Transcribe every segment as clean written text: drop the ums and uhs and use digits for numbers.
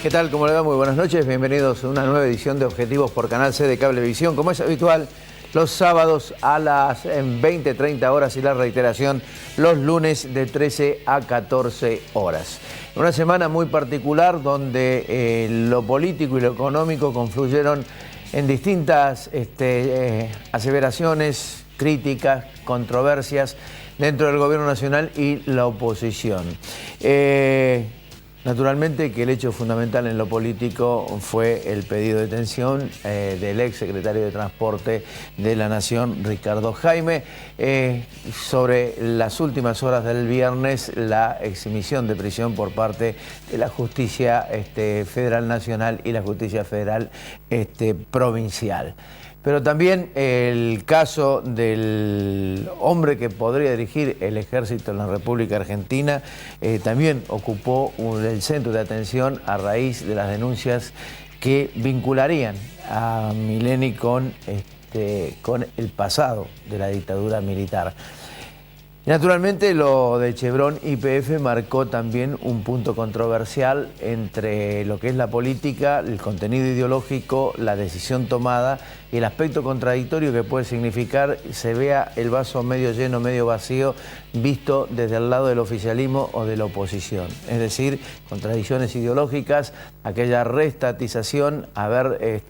¿Qué tal? ¿Cómo le va? Muy buenas noches. Bienvenidos a una nueva edición de Objetivos por Canal C de Cablevisión. Como es habitual, los sábados a las 20-30 horas y la reiteración los lunes de 13 a 14 horas. Una semana muy particular donde lo político y lo económico confluyeron en distintas aseveraciones, críticas, controversias dentro del gobierno nacional y la oposición. Naturalmente que el hecho fundamental en lo político fue el pedido de detención del ex secretario de Transporte de la Nación, Ricardo Jaime, sobre las últimas horas del viernes, la exhibición de prisión por parte de la Justicia Federal Nacional y la Justicia Federal Provincial. Pero también el caso del hombre que podría dirigir el ejército en la República Argentina también ocupó el centro de atención a raíz de las denuncias que vincularían a Mileni con el pasado de la dictadura militar. Naturalmente lo de Chevron YPF marcó también un punto controversial entre lo que es la política, el contenido ideológico, la decisión tomada y el aspecto contradictorio que puede significar se vea el vaso medio lleno, medio vacío, visto desde el lado del oficialismo o de la oposición. Es decir, contradicciones ideológicas, aquella reestatización, haber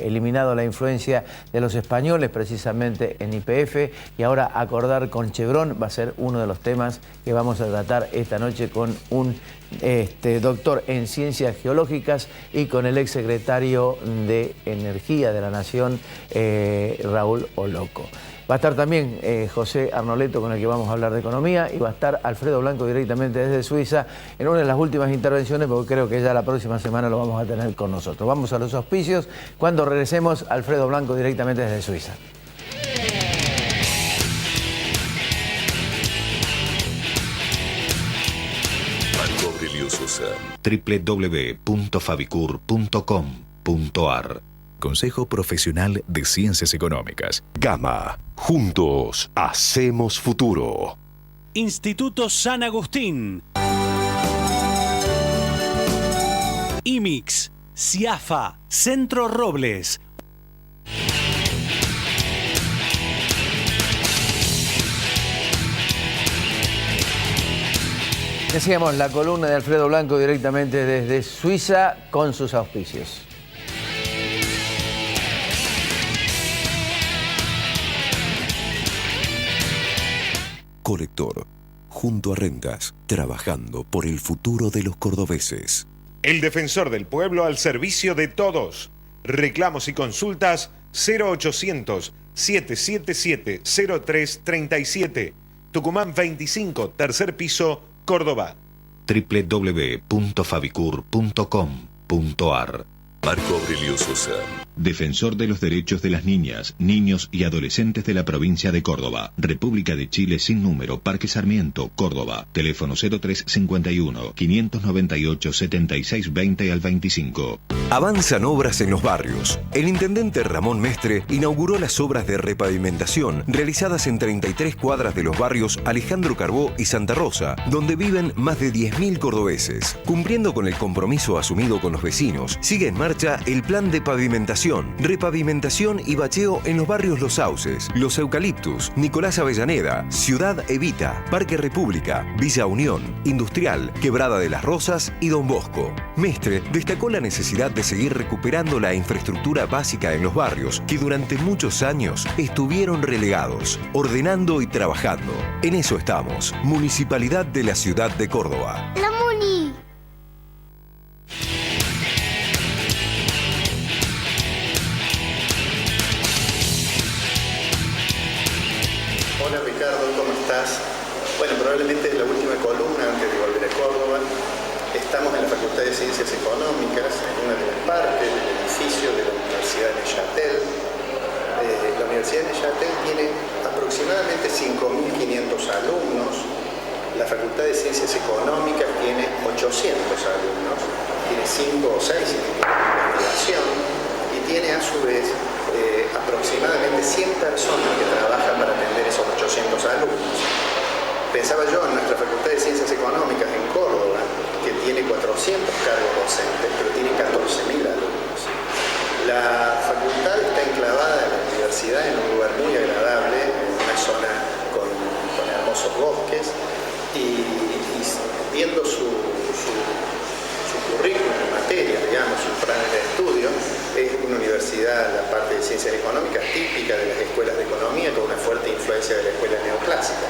eliminado la influencia de los españoles precisamente en YPF y ahora acordar con Chevron va a ser uno de los temas que vamos a tratar esta noche con un doctor en ciencias geológicas y con el exsecretario de Energía de la Nación, Raúl Oloco. Va a estar también José Arnoleto, con el que vamos a hablar de economía, y va a estar Alfredo Blanco directamente desde Suiza en una de las últimas intervenciones, porque creo que ya la próxima semana lo vamos a tener con nosotros. Vamos a los auspicios. Cuando regresemos, Alfredo Blanco directamente desde Suiza. www.fabicur.com.ar. Consejo Profesional de Ciencias Económicas. Gama. Juntos hacemos futuro. Instituto San Agustín. IMIX. CIAFA. Centro Robles. Decíamos la columna de Alfredo Blanco directamente desde Suiza con sus auspicios. Colector. Junto a Rentas. Trabajando por el futuro de los cordobeses. El defensor del pueblo al servicio de todos. Reclamos y consultas 0800-777-0337. Tucumán 25, tercer piso, Córdoba. www.fabicur.com.ar. Marco Aurelio Sosa. Defensor de los derechos de las niñas, niños y adolescentes de la provincia de Córdoba. República de Chile sin número, Parque Sarmiento, Córdoba. Teléfono 0351-598-7620 al 25. Avanzan obras en los barrios. El intendente Ramón Mestre inauguró las obras de repavimentación realizadas en 33 cuadras de los barrios Alejandro Carbó y Santa Rosa, donde viven más de 10.000 cordobeses. Cumpliendo con el compromiso asumido con los vecinos, sigue en marcha el plan de pavimentación, repavimentación y bacheo en los barrios Los Sauces, Los Eucaliptus, Nicolás Avellaneda, Ciudad Evita, Parque República, Villa Unión, Industrial, Quebrada de las Rosas y Don Bosco. Mestre destacó la necesidad de seguir recuperando la infraestructura básica en los barrios que durante muchos años estuvieron relegados, ordenando y trabajando. En eso estamos, Municipalidad de la Ciudad de Córdoba. ¡La Muni! Hola Ricardo, ¿cómo estás? Bueno, probablemente es la última columna antes de volver a Córdoba. Estamos en la Facultad de Ciencias Económicas, en una de las partes del edificio de la Universidad de Neuchâtel. La Universidad de Neuchâtel tiene aproximadamente 5.500 alumnos. La Facultad de Ciencias Económicas tiene 800 alumnos, tiene 5 o 6 institutos de investigación y tiene a su vez aproximadamente 100 personas que trabajan para atender esos 800 alumnos. Pensaba yo en nuestra Facultad de Ciencias Económicas en Córdoba, que tiene 4.500 400 cargos docentes, pero tiene 14.000 alumnos. La facultad está enclavada en la universidad en un lugar muy agradable, en una zona con hermosos bosques, y viendo su currículum en materia, digamos, su plan de estudio, es una universidad, la parte de ciencias económicas, típica de las escuelas de economía, con una fuerte influencia de la escuela neoclásica.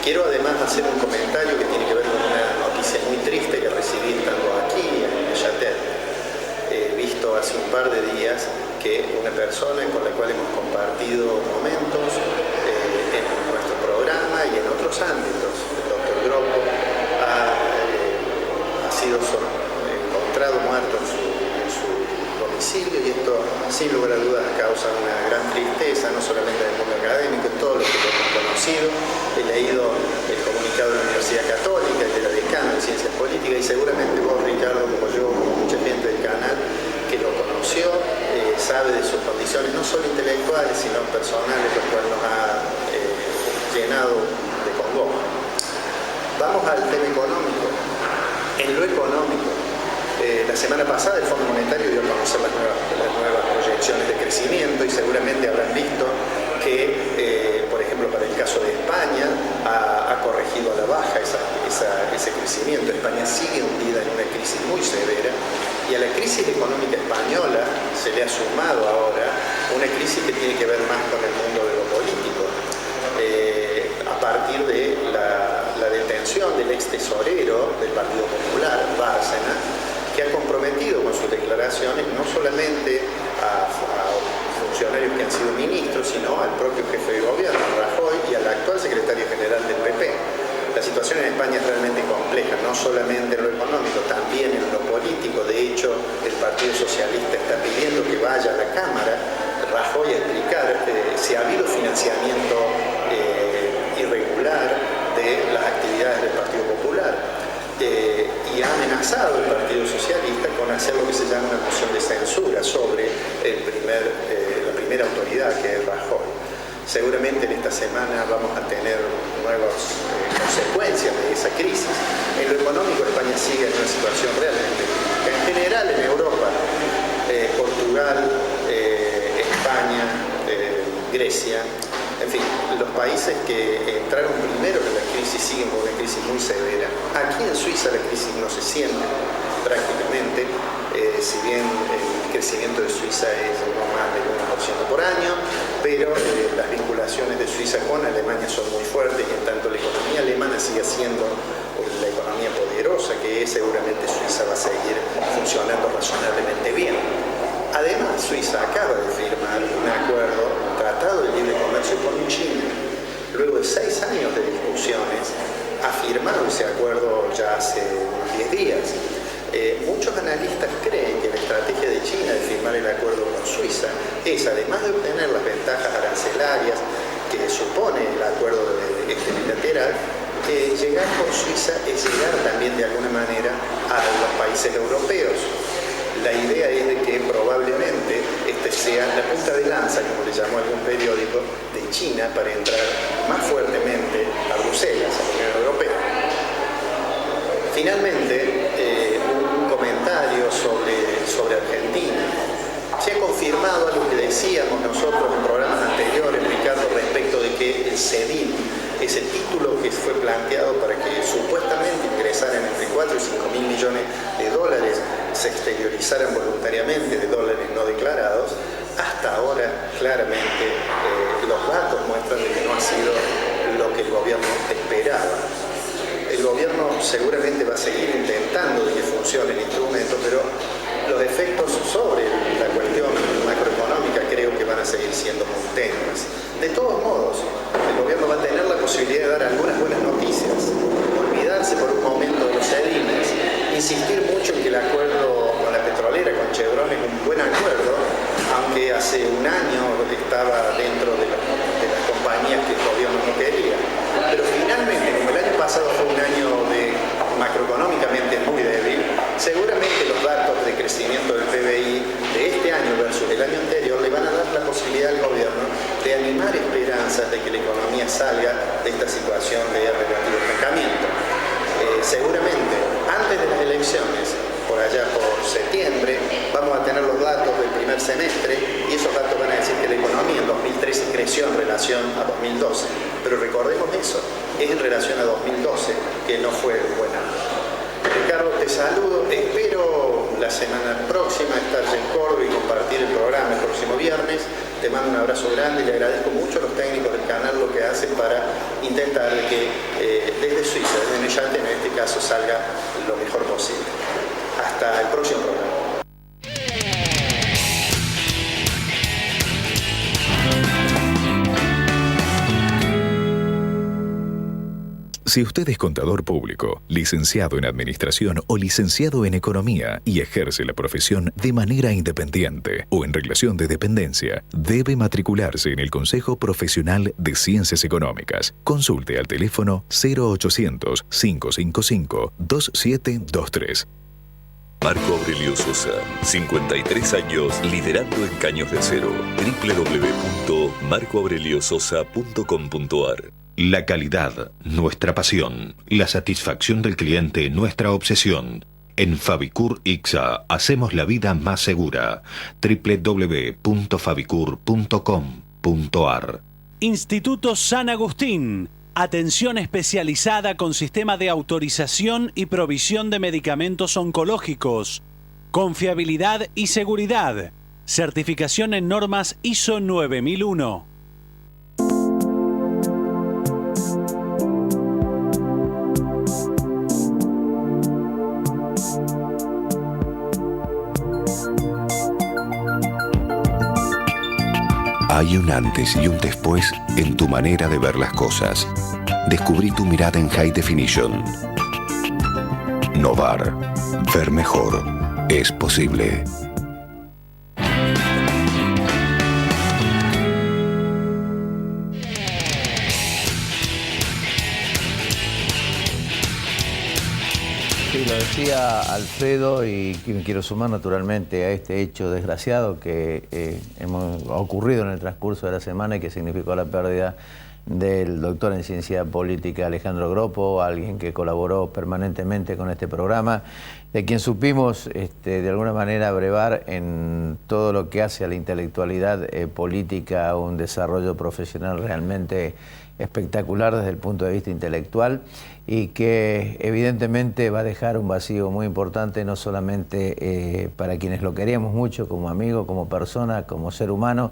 Quiero además hacer un comentario que tiene que ver con una noticia muy triste que recibí estando aquí en Neuchâtel. He visto hace un par de días que una persona con la cual hemos compartido momentos en nuestro programa y en otros ámbitos, el doctor Gropo, ha sido encontrado muerto en su domicilio, y esto sin lugar a dudas causa una gran tristeza, no solamente en el mundo académico, en todos los que lo hemos conocido. He leído el comunicado de la Universidad Católica, de la decana de Ciencias Políticas, y seguramente vos, Ricardo, como yo, como mucha gente del canal que lo conoció, sabe de sus condiciones no solo intelectuales sino personales, lo cual nos ha llenado de congoja. Vamos al tema económico. En lo económico, la semana pasada el Fondo Monetario dio a conocer las nuevas proyecciones de crecimiento, y seguramente habrán visto que, por ejemplo, para el caso de España, ha corregido a la baja ese crecimiento. España sigue hundida en una crisis muy severa, y a la crisis económica española se le ha sumado ahora una crisis que tiene que ver más con el mundo de lo político, a partir de la detención del ex tesorero del Partido Popular, Bárcena, que ha comprometido con sus declaraciones no solamente a funcionarios que han sido ministros, sino al propio jefe de gobierno, Rajoy, y al actual secretario general del PP. La situación en España es realmente compleja, no solamente en lo económico, también en lo político. De hecho, el Partido Socialista está pidiendo que vaya a la Cámara Rajoy a explicar si ha habido financiamiento irregular de las actividades del Partido Popular. Y ha amenazado el Partido Socialista con hacer lo que se llama una moción de censura sobre la primera autoridad, que es Rajoy. Seguramente en esta semana vamos a tener nuevas consecuencias de esa crisis. En lo económico, España sigue en una situación realmente crítica. En general, en Europa, Portugal, España, Grecia, en fin, los países que entraron primero en la crisis siguen con una crisis muy severa. Aquí en Suiza la crisis no se siente prácticamente, si bien el crecimiento de Suiza es no más del 1% por año, pero las vinculaciones de Suiza con Alemania son muy fuertes, y en tanto la economía alemana sigue siendo la economía poderosa que es, seguramente Suiza va a seguir funcionando razonablemente bien. Además, Suiza acaba de firmar un acuerdo, un tratado de libre comercio con China. Luego de 6 años de discusiones, ha firmado ese acuerdo ya hace unos 10 días. Muchos analistas creen que la estrategia de China de firmar el acuerdo con Suiza es, además de obtener las ventajas arancelarias que supone el acuerdo bilateral, llegar con Suiza es llegar también de alguna manera a los países europeos. La idea es de que probablemente este sea la punta de lanza, como le llamó algún periódico, de China para entrar más fuertemente a Bruselas, a la Unión Europea. Finalmente, un comentario sobre Argentina. Se ha confirmado algo que decíamos nosotros en programas anteriores, Ricardo, respecto de que el CEDIM, ese título que fue planteado para que supuestamente ingresaran entre 4 y 5 mil millones de dólares, se exteriorizaran voluntariamente de dólares no declarados, hasta ahora claramente los datos muestran de que no ha sido lo que el gobierno esperaba. El gobierno seguramente va a seguir intentando de que funcione el instrumento, pero los efectos sobre la cuestión macroeconómica creo que van a seguir siendo muy tenues. De todos modos, el gobierno va a tener la posibilidad de dar algunas buenas noticias, olvidarse por un momento de los CEDIMES, insistir mucho en que el acuerdo con la petrolera, con Chevron, es un buen acuerdo, aunque hace un año estaba dentro de las compañías que el gobierno no quería. Pero finalmente, como el año pasado fue un año macroeconómicamente muy débil, seguramente los datos de crecimiento del PBI de este año versus el año anterior le van a dar la posibilidad al gobierno de animar esperanzas de que la economía salga de esta situación de relativo estancamiento. seguramente antes de las elecciones, por allá por septiembre, vamos a tener los datos del primer semestre y esos datos van a decir que la economía en 2013 creció en relación a 2012. Pero recordemos eso, es en relación a 2012 que no fue buena. Ricardo, te saludo, espero la semana próxima estar en Córdoba y compartir el programa el próximo viernes. Te mando un abrazo grande y le agradezco mucho a los técnicos del canal lo que hacen para intentar que desde Suiza, desde Neuchâtel en este caso, salga lo mejor posible. Hasta el próximo programa. Si usted es contador público, licenciado en Administración o licenciado en Economía y ejerce la profesión de manera independiente o en relación de dependencia, debe matricularse en el Consejo Profesional de Ciencias Económicas. Consulte al teléfono 0800-555-2723. Marco Aurelio Sosa, 53 años liderando en Caños de Acero. www.marcoaureliososa.com.ar. La calidad, nuestra pasión. La satisfacción del cliente, nuestra obsesión. En Fabicur Ixa hacemos la vida más segura. www.fabicur.com.ar. Instituto San Agustín. Atención especializada con sistema de autorización y provisión de medicamentos oncológicos. Confiabilidad y seguridad. Certificación en normas ISO 9001. Hay un antes y un después en tu manera de ver las cosas. Descubrí tu mirada en High Definition. Novar. Ver mejor. Es posible. Sí, lo decía Alfredo y me quiero sumar naturalmente a este hecho desgraciado que ha ocurrido en el transcurso de la semana y que significó la pérdida del doctor en ciencia política Alejandro Gropo, alguien que colaboró permanentemente con este programa, de quien supimos de alguna manera brevar en todo lo que hace a la intelectualidad política un desarrollo profesional realmente espectacular desde el punto de vista intelectual y que evidentemente va a dejar un vacío muy importante no solamente para quienes lo queríamos mucho como amigo, como persona, como ser humano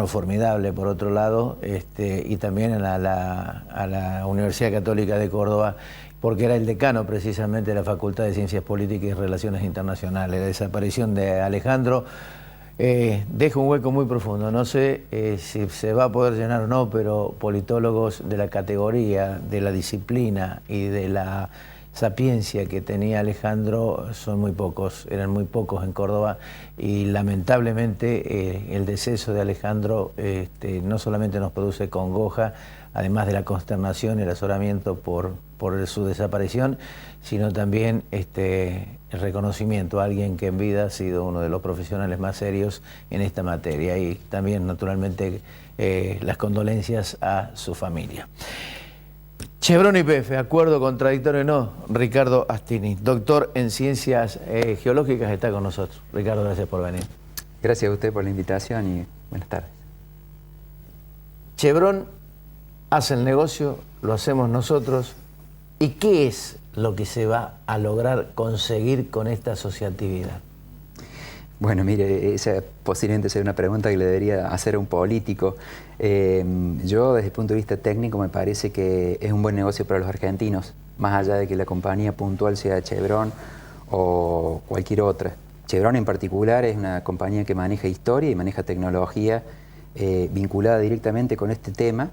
formidable por otro lado, y también a la Universidad Católica de Córdoba, porque era el decano precisamente de la Facultad de Ciencias Políticas y Relaciones Internacionales. La desaparición de Alejandro deja un hueco muy profundo. No sé si se va a poder llenar o no, pero politólogos de la categoría, de la disciplina y de la sapiencia que tenía Alejandro son muy pocos, eran muy pocos en Córdoba y lamentablemente el deceso de Alejandro no solamente nos produce congoja, además de la consternación y el azoramiento por su desaparición, sino también el reconocimiento a alguien que en vida ha sido uno de los profesionales más serios en esta materia y también naturalmente las condolencias a su familia. Chevron y YPF, acuerdo contradictorio no, Ricardo Astini, doctor en Ciencias Geológicas, está con nosotros. Ricardo, gracias por venir. Gracias a usted por la invitación y buenas tardes. Chevron hace el negocio, lo hacemos nosotros. ¿Y qué es lo que se va a lograr conseguir con esta asociatividad? Bueno, mire, esa posiblemente sea una pregunta que le debería hacer a un político. Yo, desde el punto de vista técnico, me parece que es un buen negocio para los argentinos, más allá de que la compañía puntual sea Chevron o cualquier otra. Chevron en particular es una compañía que maneja historia y maneja tecnología vinculada directamente con este tema.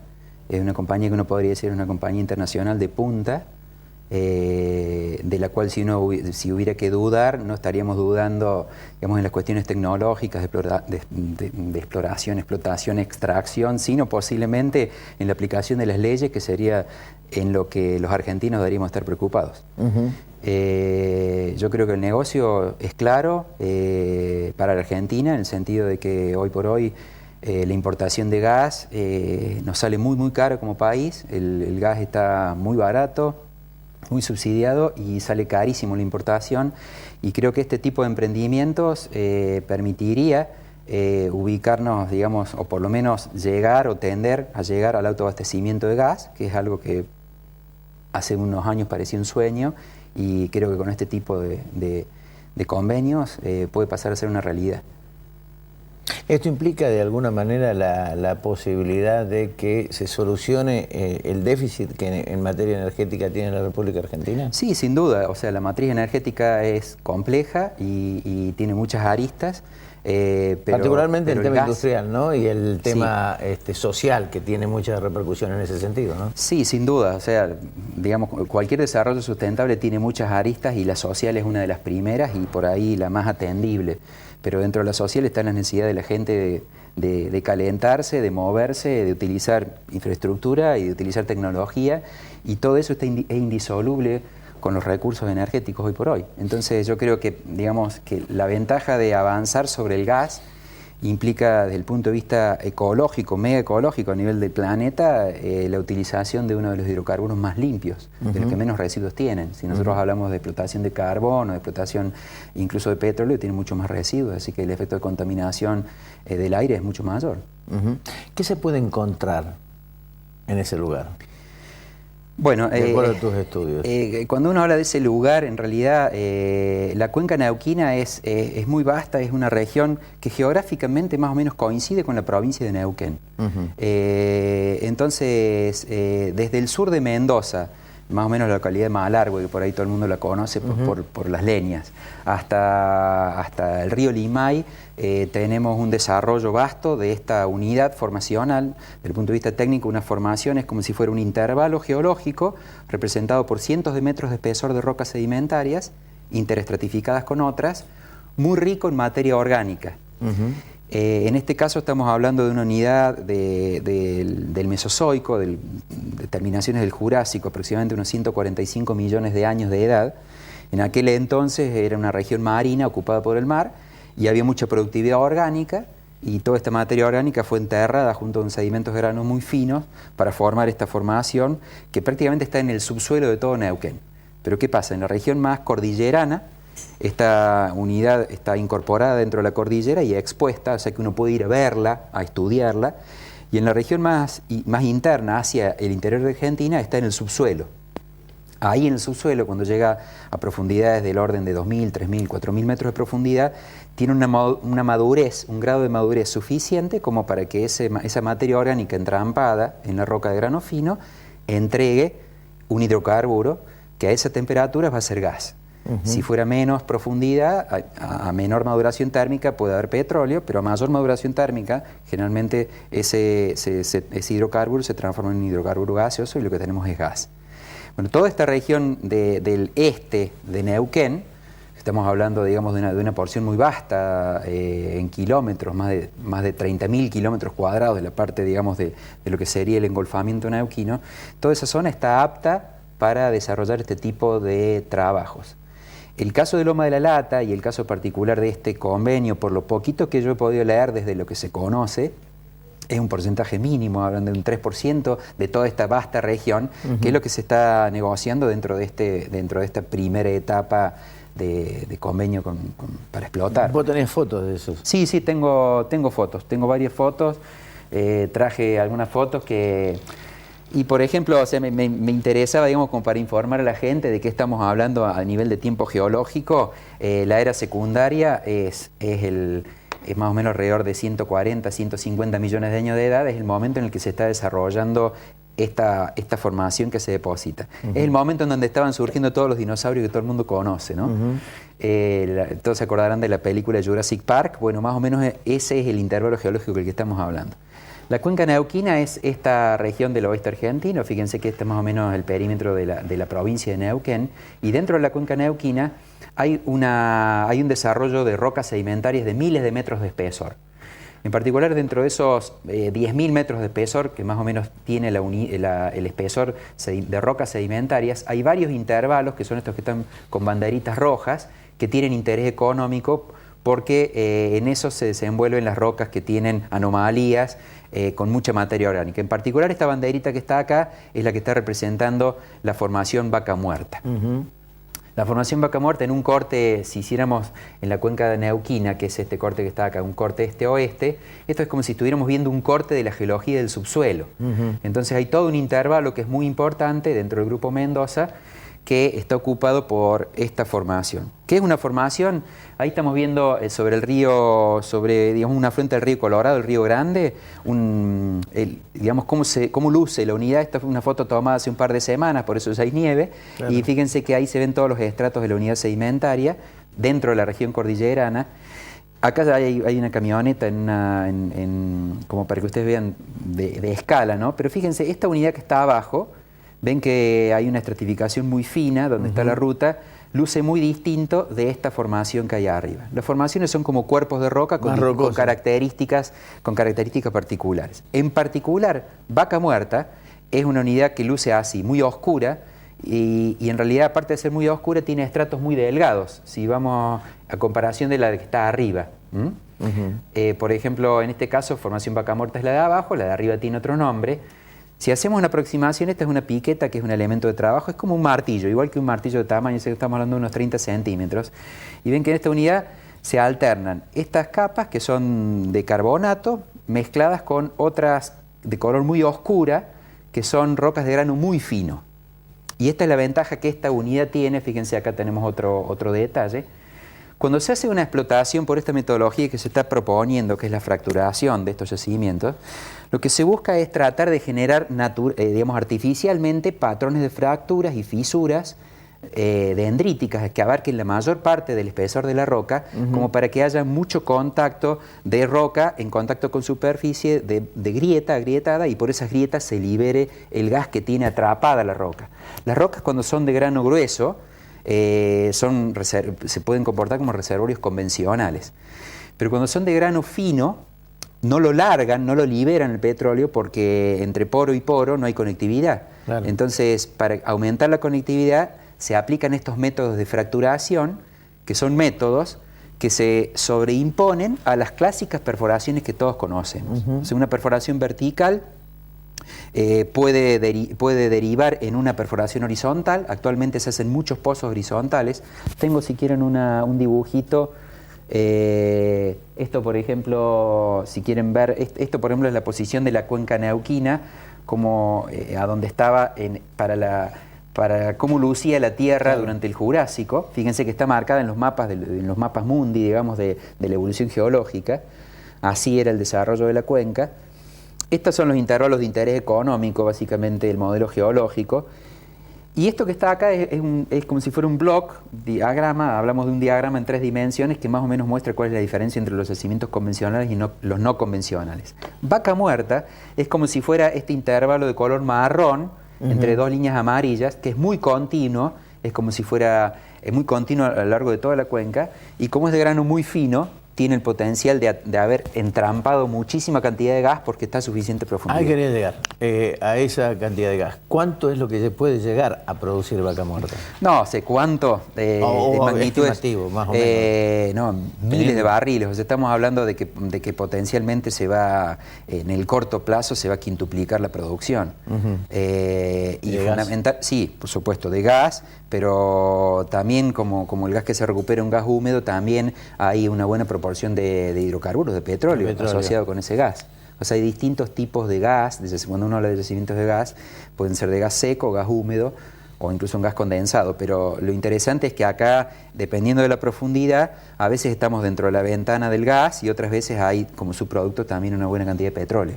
Es una compañía que uno podría decir es una compañía internacional de punta, de la cual si hubiera que dudar, no estaríamos dudando, digamos, en las cuestiones tecnológicas de exploración, explotación, extracción, sino posiblemente en la aplicación de las leyes, que sería en lo que los argentinos deberíamos estar preocupados. Yo creo que el negocio es claro para la Argentina, en el sentido de que hoy por hoy la importación de gas nos sale muy caro como país, el gas está muy barato. muy subsidiado y sale carísimo la importación, y creo que este tipo de emprendimientos permitiría ubicarnos, digamos, o por lo menos llegar o tender a llegar al autoabastecimiento de gas, que es algo que hace unos años parecía un sueño, y creo que con este tipo de convenios puede pasar a ser una realidad. ¿Esto implica de alguna manera la posibilidad de que se solucione el déficit que en materia energética tiene la República Argentina? Sí, sin duda. O sea, la matriz energética es compleja y tiene muchas aristas. Particularmente el tema gas, industrial, ¿no? Y el tema sí, social, que tiene mucha repercusión en ese sentido, ¿no? Sí, sin duda. O sea, digamos, cualquier desarrollo sustentable tiene muchas aristas y la social es una de las primeras y por ahí la más atendible. Pero dentro de la social está la necesidad de la gente de calentarse, de moverse, de utilizar infraestructura y de utilizar tecnología, y todo eso es indisoluble con los recursos energéticos hoy por hoy. Entonces yo creo que, digamos, que la ventaja de avanzar sobre el gas implica, desde el punto de vista ecológico, mega ecológico a nivel del planeta, la utilización de uno de los hidrocarburos más limpios, de los que menos residuos tienen. Si nosotros hablamos de explotación de carbón o de explotación incluso de petróleo, tiene mucho más residuos, así que el efecto de contaminación del aire es mucho mayor. ¿Qué se puede encontrar en ese lugar? Bueno, de acuerdo a tus estudios. Cuando uno habla de ese lugar, en realidad la cuenca neuquina es muy vasta, es una región que geográficamente más o menos coincide con la provincia de Neuquén. Entonces, desde el sur de Mendoza, más o menos la localidad de Malargüe, que por ahí todo el mundo la conoce por las leñas, hasta el río Limay, tenemos un desarrollo vasto de esta unidad formacional. Desde el punto de vista técnico, una formación es como si fuera un intervalo geológico representado por cientos de metros de espesor de rocas sedimentarias, interestratificadas con otras, muy rico en materia orgánica. En este caso estamos hablando de una unidad del Mesozoico, de terminaciones del Jurásico, aproximadamente unos 145 millones de años de edad. En aquel entonces era una región marina ocupada por el mar y había mucha productividad orgánica, y toda esta materia orgánica fue enterrada junto con sedimentos granos muy finos para formar esta formación que prácticamente está en el subsuelo de todo Neuquén. Pero ¿qué pasa? En la región más cordillerana, esta unidad está incorporada dentro de la cordillera y expuesta, o sea que uno puede ir a verla, a estudiarla, y en la región más interna, hacia el interior de Argentina, está en el subsuelo. Ahí en el subsuelo, cuando llega a profundidades del orden de 2.000, 3.000, 4.000 metros de profundidad, tiene una madurez, un grado de madurez suficiente como para que esa materia orgánica entrampada en la roca de grano fino entregue un hidrocarburo que a esa temperatura va a ser gas. Si fuera menos profundidad, a menor maduración térmica puede haber petróleo, pero a mayor maduración térmica, generalmente ese hidrocarburo se transforma en un hidrocarburo gaseoso y lo que tenemos es gas. Bueno, toda esta región del este de Neuquén, estamos hablando, digamos, de una porción muy vasta en kilómetros, más de 30.000 kilómetros cuadrados de la parte, digamos, de lo que sería el engolfamiento neuquino, toda esa zona está apta para desarrollar este tipo de trabajos. El caso de Loma de la Lata y el caso particular de este convenio, por lo poquito que yo he podido leer desde lo que se conoce, es un porcentaje mínimo, hablando de un 3% de toda esta vasta región, que es lo que se está negociando dentro de esta primera etapa de convenio para explotar. ¿Vos tenés fotos de esos? Sí, tengo fotos, tengo varias fotos, traje algunas fotos que... Y por ejemplo, o sea, me interesaba, digamos, como para informar a la gente de qué estamos hablando a nivel de tiempo geológico. La era secundaria es más o menos alrededor de 140, 150 millones de años de edad, es el momento en el que se está desarrollando esta formación que se deposita. Es el momento en donde estaban surgiendo todos los dinosaurios que todo el mundo conoce, ¿no? Todos se acordarán de la película Jurassic Park. Bueno, más o menos ese es el intervalo geológico del que estamos hablando. La cuenca neuquina es esta región del oeste argentino. Fíjense que este es más o menos el perímetro de la provincia de Neuquén, y dentro de la cuenca neuquina hay un desarrollo de rocas sedimentarias de miles de metros de espesor. En particular, dentro de esos 10.000 metros de espesor, que más o menos tiene el espesor de rocas sedimentarias, hay varios intervalos, que son estos que están con banderitas rojas, que tienen interés económico porque en eso se desenvuelven las rocas que tienen anomalías con mucha materia orgánica. En particular, esta banderita que está acá es la que está representando la formación Vaca Muerta. La formación Vaca Muerta en un corte, si hiciéramos en la cuenca de Neuquina, que es este corte que está acá, un corte este-oeste, esto es como si estuviéramos viendo un corte de la geología del subsuelo. Entonces hay todo un intervalo que es muy importante dentro del Grupo Mendoza, que está ocupado por esta formación. ¿Qué es una formación? Ahí estamos viendo sobre el río, sobre digamos, un afluente del río Colorado, el Río Grande, digamos cómo luce la unidad. Esta fue una foto tomada hace un par de semanas, por eso ya hay nieve, claro. Y fíjense que ahí se ven todos los estratos de la unidad sedimentaria dentro de la región cordillerana. Acá ya hay una camioneta como para que ustedes vean de escala, ¿no? Pero fíjense, esta unidad que está abajo, ven que hay una estratificación muy fina donde está la ruta, luce muy distinto de esta formación que hay arriba. Las formaciones son como cuerpos de roca con características particulares. En particular, Vaca Muerta es una unidad que luce así, muy oscura, y en realidad, aparte de ser muy oscura, tiene estratos muy delgados, si vamos a comparación de la que está arriba. Por ejemplo, en este caso, formación Vaca Muerta es la de abajo, la de arriba tiene otro nombre. Si hacemos una aproximación, esta es una piqueta, que es un elemento de trabajo, es como un martillo, igual que un martillo de tamaño, estamos hablando de unos 30 centímetros. Y ven que en esta unidad se alternan estas capas que son de carbonato, mezcladas con otras de color muy oscura, que son rocas de grano muy fino. Y esta es la ventaja que esta unidad tiene, fíjense acá tenemos otro detalle. Cuando se hace una explotación por esta metodología que se está proponiendo, que es la fracturación de estos yacimientos, lo que se busca es tratar de generar digamos, artificialmente patrones de fracturas y fisuras dendríticas que abarquen la mayor parte del espesor de la roca, como para que haya mucho contacto de roca en contacto con superficie de grieta agrietada, y por esas grietas se libere el gas que tiene atrapada la roca. Las rocas, cuando son de grano grueso, se pueden comportar como reservorios convencionales, pero cuando son de grano fino no lo largan, no lo liberan el petróleo, porque entre poro y poro no hay conectividad. Claro. Entonces, para aumentar la conectividad se aplican estos métodos de fracturación, que son métodos que se sobreimponen a las clásicas perforaciones que todos conocemos. O sea, una perforación vertical puede derivar en una perforación horizontal. Actualmente se hacen muchos pozos horizontales. Tengo, si quieren, un dibujito. Esto, por ejemplo, si quieren ver, esto por ejemplo es la posición de la cuenca neuquina, como a donde estaba para cómo lucía la Tierra durante el Jurásico. Fíjense que está marcada en los mapas mundi, digamos, de la evolución geológica. Así era el desarrollo de la cuenca. Estos son los intervalos de interés económico, básicamente, del modelo geológico. Y esto que está acá es como si fuera un block, diagrama. Hablamos de un diagrama en 3 dimensiones que más o menos muestra cuál es la diferencia entre los yacimientos convencionales y los no convencionales. Vaca Muerta es como si fuera este intervalo de color marrón entre 2 líneas amarillas, que es muy continuo, es como si fuera muy continuo a lo largo de toda la cuenca, y como es de grano muy fino, tiene el potencial de haber entrampado muchísima cantidad de gas porque está a suficiente profundidad. Ahí quería llegar a esa cantidad de gas. ¿Cuánto es lo que se puede llegar a producir Vaca Muerta? No sé cuánto, magnitudes, más o menos. No, miles de barriles. O sea, estamos hablando de que potencialmente en el corto plazo se va a quintuplicar la producción. Y fundamental, sí, por supuesto, de gas, pero también como el gas que se recupera, un gas húmedo, también hay una buena proporción de hidrocarburos, de petróleo asociado con ese gas. O sea, hay distintos tipos de gas. Cuando uno habla de yacimientos de gas, pueden ser de gas seco, gas húmedo o incluso un gas condensado. Pero lo interesante es que acá, dependiendo de la profundidad, a veces estamos dentro de la ventana del gas y otras veces hay como subproducto también una buena cantidad de petróleo.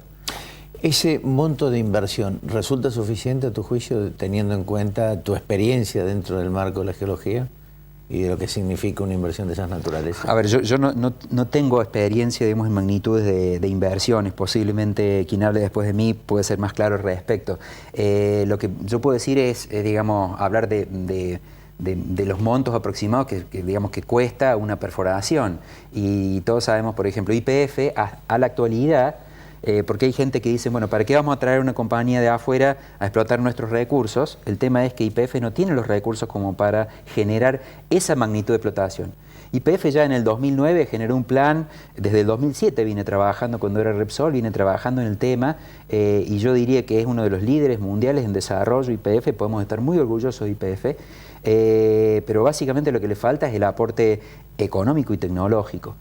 ¿Ese monto de inversión resulta suficiente a tu juicio, teniendo en cuenta tu experiencia dentro del marco de la geología y de lo que significa una inversión de esas naturalezas? A ver, yo no tengo experiencia, digamos, en magnitudes de inversiones. Posiblemente quien hable después de mí puede ser más claro al respecto. Lo que yo puedo decir es digamos, hablar de los montos aproximados digamos, que cuesta una perforación. Y todos sabemos, por ejemplo, YPF a la actualidad Porque hay gente que dice, bueno, ¿para qué vamos a traer una compañía de afuera a explotar nuestros recursos? El tema es que YPF no tiene los recursos como para generar esa magnitud de explotación. YPF ya en el 2009 generó un plan, desde el 2007 viene trabajando, cuando era Repsol, viene trabajando en el tema, y yo diría que es uno de los líderes mundiales en desarrollo YPF, podemos estar muy orgullosos de YPF, pero básicamente lo que le falta es el aporte económico y tecnológico.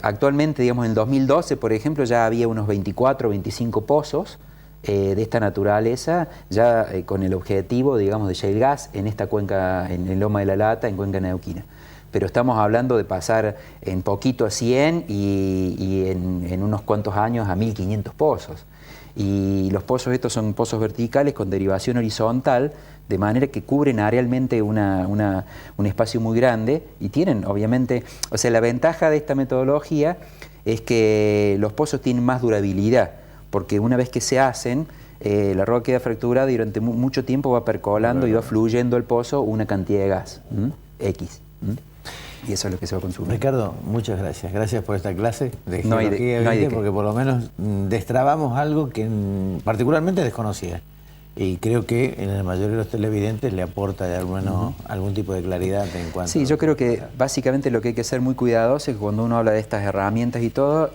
Actualmente, digamos, en el 2012, por ejemplo, ya había unos 24 o 25 pozos de esta naturaleza, ya con el objetivo, digamos, de shale gas en esta cuenca, en Loma de la Lata, en Cuenca Neuquina. Pero estamos hablando de pasar en poquito a 100 y en unos cuantos años a 1500 pozos. Y los pozos estos son pozos verticales con derivación horizontal, de manera que cubren arealmente un espacio muy grande y tienen, obviamente, o sea, la ventaja de esta metodología es que los pozos tienen más durabilidad, porque una vez que se hacen, la roca queda fracturada y durante mucho tiempo va percolando y va fluyendo el pozo una cantidad de gas, X. Y eso es lo que se va a consumir. Ricardo, muchas gracias. Gracias por esta clase de geología, porque por lo menos destrabamos algo que particularmente desconocía. Y creo que en la mayoría de los televidentes le aporta de algún tipo de claridad en cuanto... Sí, yo creo que básicamente lo que hay que ser muy cuidadoso es que cuando uno habla de estas herramientas y todo,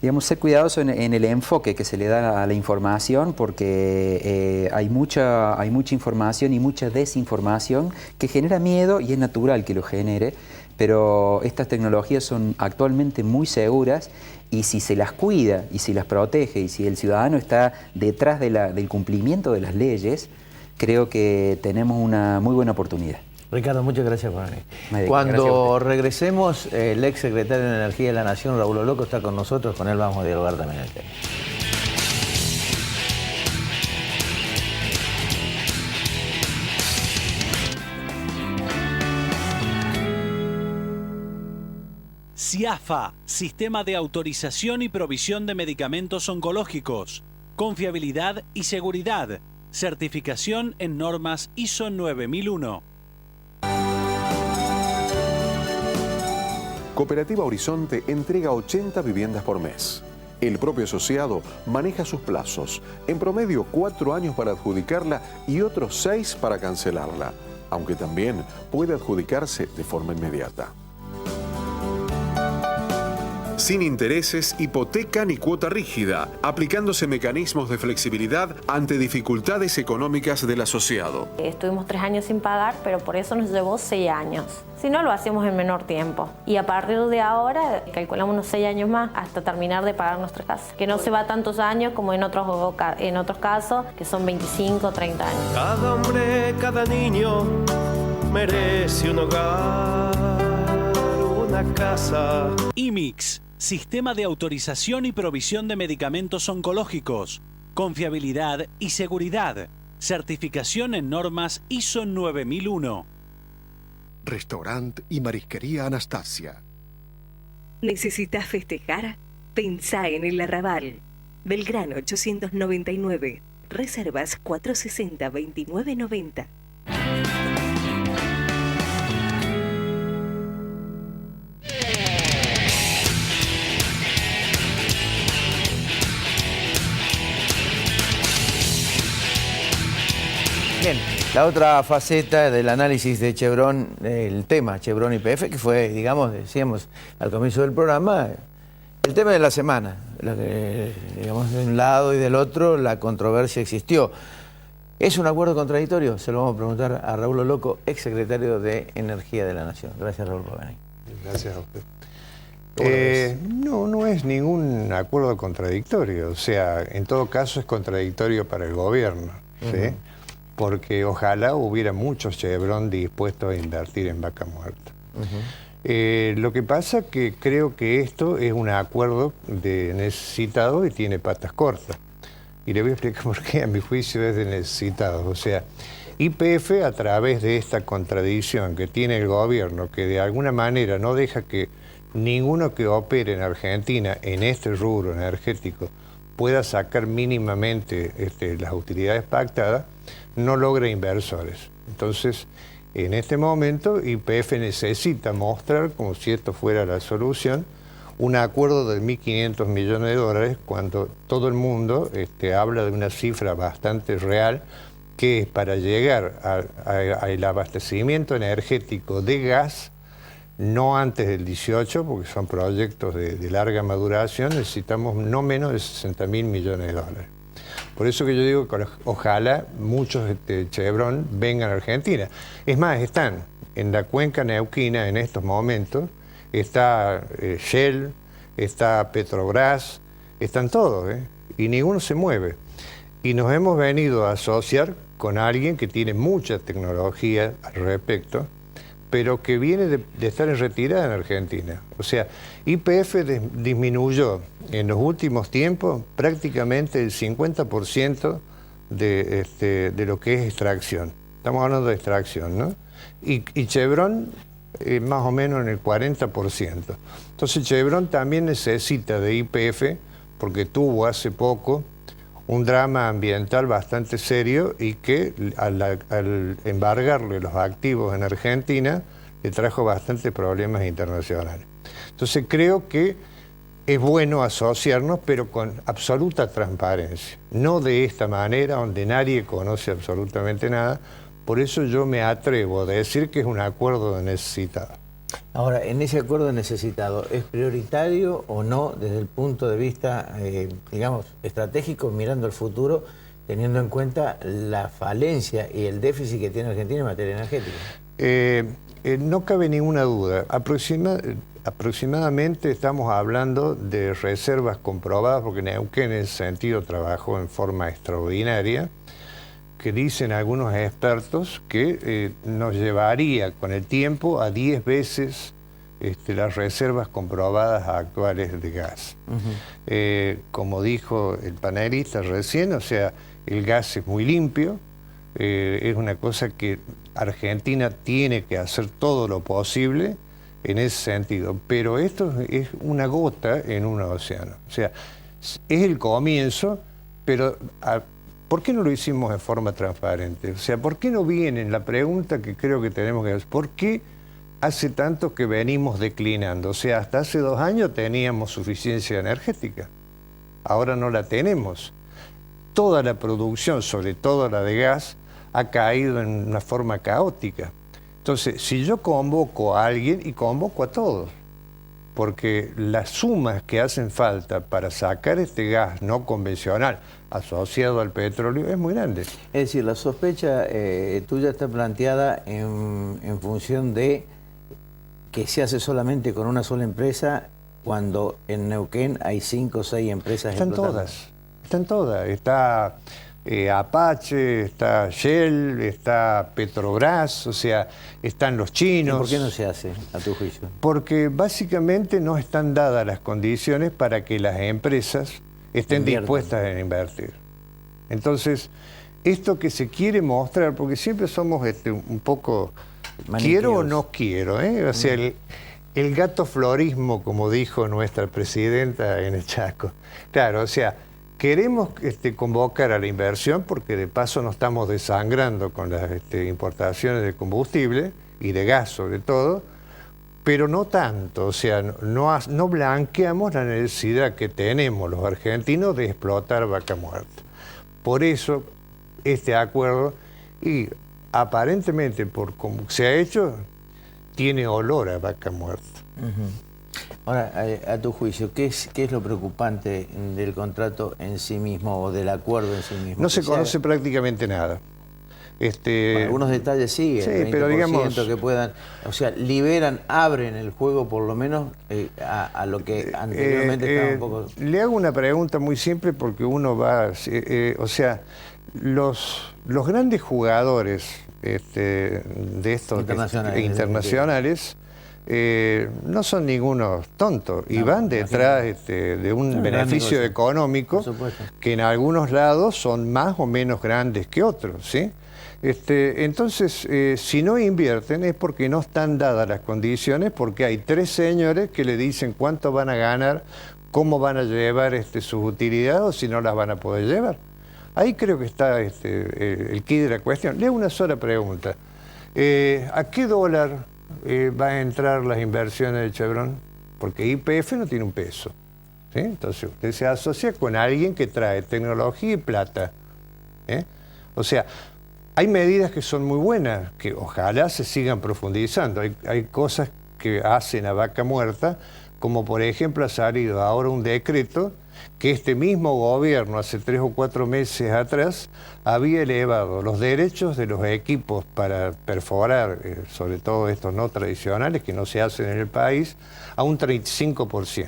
digamos, ser cuidadoso en el enfoque que se le da a la información, porque hay mucha información y mucha desinformación que genera miedo y es natural que lo genere, pero estas tecnologías son actualmente muy seguras y si se las cuida y si las protege y si el ciudadano está detrás del cumplimiento de las leyes, creo que tenemos una muy buena oportunidad. Ricardo, muchas gracias por venir. Cuando regresemos, el ex secretario de Energía de la Nación, Raúl Oloco, está con nosotros. Con él vamos a dialogar también el tema. SIAFA, Sistema de Autorización y Provisión de Medicamentos Oncológicos. Confiabilidad y seguridad. Certificación en normas ISO 9001. Cooperativa Horizonte entrega 80 viviendas por mes. El propio asociado maneja sus plazos, en promedio 4 años para adjudicarla y otros 6 para cancelarla, aunque también puede adjudicarse de forma inmediata. Sin intereses, hipoteca ni cuota rígida, aplicándose mecanismos de flexibilidad ante dificultades económicas del asociado. Estuvimos 3 años sin pagar, pero por eso nos llevó 6 años. Si no, lo hacíamos en menor tiempo. Y a partir de ahora, calculamos unos 6 años más hasta terminar de pagar nuestra casa. Que no se va tantos años como en otros casos, que son 25 o 30 años. Cada hombre, cada niño merece un hogar, una casa. IMIX, Sistema de Autorización y Provisión de Medicamentos Oncológicos. Confiabilidad y seguridad. Certificación en normas ISO 9001. Restaurante y Marisquería Anastasia. ¿Necesitas festejar? Pensá en el Arrabal. Belgrano 899. Reservas 460-2990. Bien, la otra faceta del análisis de Chevron, el tema Chevron YPF, que fue, digamos, decíamos al comienzo del programa, el tema de la semana. Digamos, de un lado y del otro la controversia existió. ¿Es un acuerdo contradictorio? Se lo vamos a preguntar a Raúl Oloco, ex secretario de Energía de la Nación. Gracias, Raúl, por venir. Gracias a usted. No es ningún acuerdo contradictorio. O sea, en todo caso es contradictorio para el gobierno, ¿sí? Porque ojalá hubiera muchos Chevron dispuestos a invertir en Vaca Muerta. Lo que pasa que creo que esto es un acuerdo de necesitado y tiene patas cortas. Y le voy a explicar por qué a mi juicio es de necesitado. O sea, YPF, a través de esta contradicción que tiene el gobierno, que de alguna manera no deja que ninguno que opere en Argentina en este rubro energético pueda sacar mínimamente las utilidades pactadas, no logra inversores. Entonces, en este momento, YPF necesita mostrar, como si esto fuera la solución, un acuerdo de 1.500 millones de dólares cuando todo el mundo habla de una cifra bastante real, que es para llegar al abastecimiento energético de gas, no antes del 18, porque son proyectos de larga maduración, necesitamos no menos de 60.000 millones de dólares. Por eso que yo digo que ojalá muchos Chevron vengan a Argentina. Es más, están en la cuenca neuquina en estos momentos, está Shell, está Petrobras, están todos, y ninguno se mueve. Y nos hemos venido a asociar con alguien que tiene mucha tecnología al respecto, pero que viene de estar en retirada en Argentina. O sea, YPF disminuyó en los últimos tiempos prácticamente el 50% de lo que es extracción. Estamos hablando de extracción, ¿no? Y Chevron más o menos en el 40%. Entonces Chevron también necesita de YPF porque tuvo hace poco un drama ambiental bastante serio y que al embargarle los activos en Argentina le trajo bastantes problemas internacionales. Entonces creo que es bueno asociarnos, pero con absoluta transparencia, no de esta manera donde nadie conoce absolutamente nada. Por eso yo me atrevo a decir que es un acuerdo de necesitado. Ahora, en ese acuerdo necesitado, ¿es prioritario o no desde el punto de vista, digamos, estratégico, mirando el futuro, teniendo en cuenta la falencia y el déficit que tiene Argentina en materia energética? No cabe ninguna duda. Aproximadamente estamos hablando de reservas comprobadas, porque Neuquén en ese sentido trabajó en forma extraordinaria, que dicen algunos expertos que nos llevaría con el tiempo a 10 veces las reservas comprobadas actuales de gas. Como dijo el panelista recién, o sea, el gas es muy limpio, es una cosa que Argentina tiene que hacer todo lo posible en ese sentido, pero esto es una gota en un océano. O sea, es el comienzo, pero ¿por qué no lo hicimos de forma transparente? O sea, ¿por qué no viene la pregunta que creo que tenemos que hacer? ¿Por qué hace tanto que venimos declinando? O sea, hasta hace 2 años teníamos suficiencia energética, ahora no la tenemos. Toda la producción, sobre todo la de gas, ha caído en una forma caótica. Entonces, si yo convoco a alguien, y convoco a todos, porque las sumas que hacen falta para sacar este gas no convencional asociado al petróleo es muy grande. Es decir, la sospecha tuya está planteada en función de que se hace solamente con una sola empresa, cuando en Neuquén hay 5 o 6 empresas explotando. Están todas. Está Apache, está Shell, está Petrobras, o sea, están los chinos. ¿Y por qué no se hace, a tu juicio? Porque básicamente no están dadas las condiciones para que las empresas estén dispuestas a invertir. Entonces, esto que se quiere mostrar, porque siempre somos un poco quiero o no quiero, o sea, el gato florismo, como dijo nuestra presidenta en el Chaco. Claro, o sea, queremos convocar a la inversión porque de paso nos estamos desangrando con las importaciones de combustible y de gas sobre todo, pero no tanto, o sea, no blanqueamos la necesidad que tenemos los argentinos de explotar vaca muerta. Por eso este acuerdo, y aparentemente por como se ha hecho, tiene olor a vaca muerta. Ahora, a tu juicio, ¿qué es lo preocupante del contrato en sí mismo o del acuerdo en sí mismo? No se conoce prácticamente nada. Bueno, algunos detalles sí, el 20% pero digamos, que puedan, o sea, abren el juego por lo menos a lo que anteriormente estaba un poco... Le hago una pregunta muy simple porque uno va, o sea, los grandes jugadores de estos internacionales no son ningunos tontos y van detrás de un beneficio económico que en algunos lados son más o menos grandes que otros, ¿sí? Entonces, si no invierten es porque no están dadas las condiciones, porque hay 3 señores que le dicen cuánto van a ganar, cómo van a llevar sus utilidades o si no las van a poder llevar. Ahí creo que está el quid de la cuestión. Le hago una sola pregunta. ¿A qué dólar va a entrar las inversiones de Chevron? porque YPF no tiene un peso. ¿Sí? Entonces usted se asocia con alguien que trae tecnología y plata. O sea, hay medidas que son muy buenas, que ojalá se sigan profundizando. Hay cosas que hacen a vaca muerta, como por ejemplo ha salido ahora un decreto que este mismo gobierno hace 3 o 4 meses atrás había elevado los derechos de los equipos para perforar, sobre todo estos no tradicionales que no se hacen en el país, a un 35%.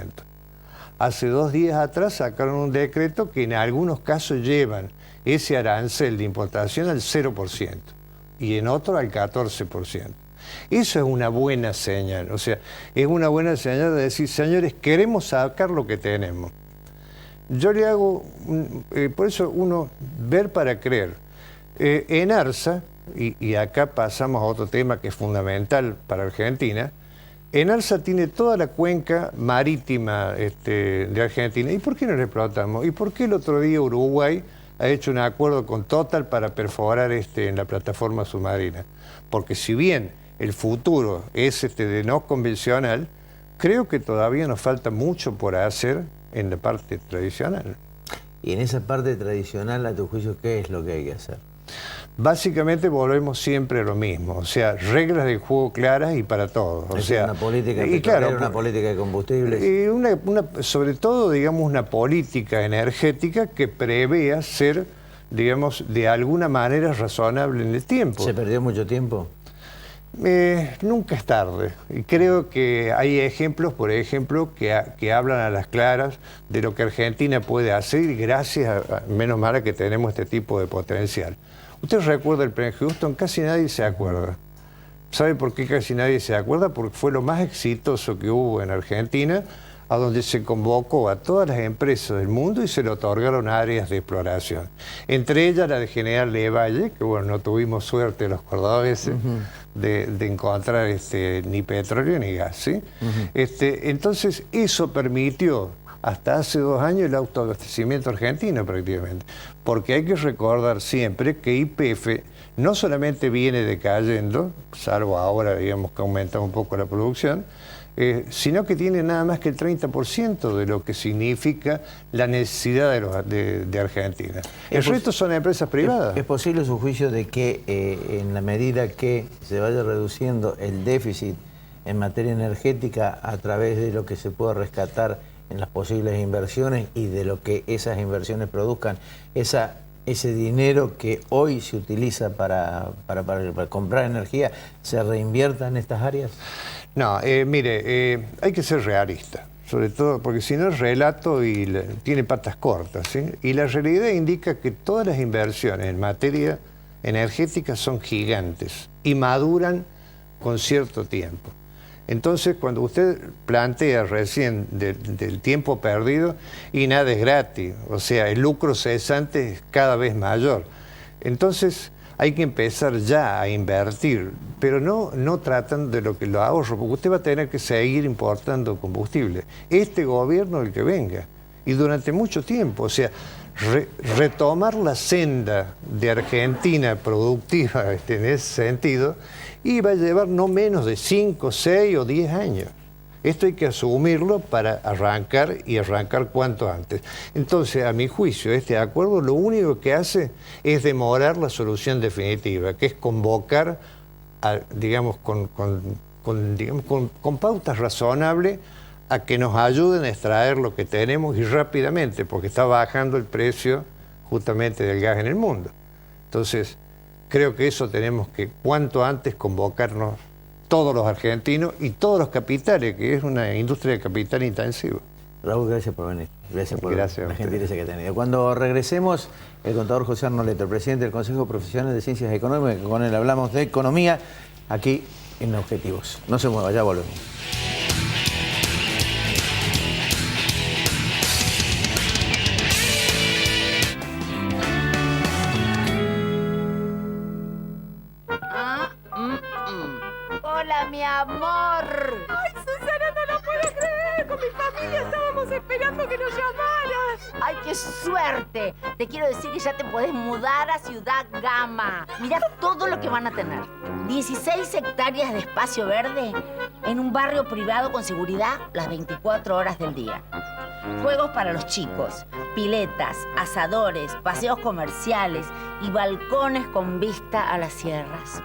Hace 2 días atrás sacaron un decreto que en algunos casos llevan ese arancel de importación al 0% y en otros al 14%. Eso es una buena señal, o sea, es una buena señal de decir, señores, queremos sacar lo que tenemos. Yo le hago, por eso uno, ver para creer. En ENARSA, y acá pasamos a otro tema que es fundamental para Argentina, ENARSA tiene toda la cuenca marítima de Argentina. ¿Y por qué no la explotamos? ¿Y por qué el otro día Uruguay ha hecho un acuerdo con Total para perforar en la plataforma submarina? Porque si bien el futuro es de no convencional, creo que todavía nos falta mucho por hacer en la parte tradicional. Y en esa parte tradicional, a tu juicio, ¿qué es lo que hay que hacer? Básicamente volvemos siempre a lo mismo, o sea, reglas de juego claras y para todos. O sea, una política y claro, una política de combustibles. Y sobre todo, digamos, una política energética que prevea ser, digamos, de alguna manera razonable en el tiempo. ¿Se perdió mucho tiempo? Nunca es tarde. Y creo que hay ejemplos, por ejemplo, que hablan a las claras de lo que Argentina puede hacer y gracias menos mal que tenemos este tipo de potencial. Usted recuerda el Plan Houston, casi nadie se acuerda. ¿Sabe por qué casi nadie se acuerda? Porque fue lo más exitoso que hubo en Argentina, a donde se convocó a todas las empresas del mundo y se le otorgaron áreas de exploración. Entre ellas la de General Lavalle, que bueno, no tuvimos suerte los cordobeses de encontrar ni petróleo ni gas, ¿sí? Entonces eso permitió hasta hace 2 años el autoabastecimiento argentino prácticamente, porque hay que recordar siempre que YPF no solamente viene decayendo, salvo ahora digamos que ha aumentado un poco la producción, sino que tiene nada más que el 30% de lo que significa la necesidad de Argentina. El resto son empresas privadas. ¿Es posible su juicio de que en la medida que se vaya reduciendo el déficit en materia energética a través de lo que se pueda rescatar en las posibles inversiones y de lo que esas inversiones produzcan, ese dinero que hoy se utiliza para comprar energía, se reinvierta en estas áreas? No, mire, hay que ser realista, sobre todo porque si no el relato tiene patas cortas, ¿sí? Y la realidad indica que todas las inversiones en materia energética son gigantes y maduran con cierto tiempo. Entonces, cuando usted plantea recién del tiempo perdido, y nada es gratis, o sea, el lucro cesante es cada vez mayor. Entonces, hay que empezar ya a invertir, pero no tratando de lo que lo ahorro, porque usted va a tener que seguir importando combustible. Este gobierno, el que venga, y durante mucho tiempo, o sea, retomar la senda de Argentina productiva en ese sentido, y va a llevar no menos de 5, 6 o 10 años. Esto hay que asumirlo para arrancar y arrancar cuanto antes. Entonces, a mi juicio, este acuerdo lo único que hace es demorar la solución definitiva, que es convocar, digamos, con pautas razonables a que nos ayuden a extraer lo que tenemos y rápidamente, porque está bajando el precio justamente del gas en el mundo. Entonces, creo que eso tenemos que cuanto antes convocarnos todos los argentinos y todos los capitales, que es una industria de capital intensivo. Raúl, gracias por venir. Gracias por la gentileza que ha tenido. Cuando regresemos, el contador José Arnoleto, el presidente del Consejo Profesional de Ciencias Económicas, con él hablamos de economía aquí en Objetivos. No se mueva, ya volvemos. Hola, mi amor. Ay, Susana, no lo puedo creer. Con mi mi familia estábamos esperando que nos llamaras. ¡Ay, qué suerte! Te quiero decir que ya te podés mudar a Ciudad Gama. Mirá todo lo que van a tener. 16 hectáreas de espacio verde en un barrio privado con seguridad las 24 horas del día. Juegos para los chicos, piletas, asadores, paseos comerciales y balcones con vista a las sierras.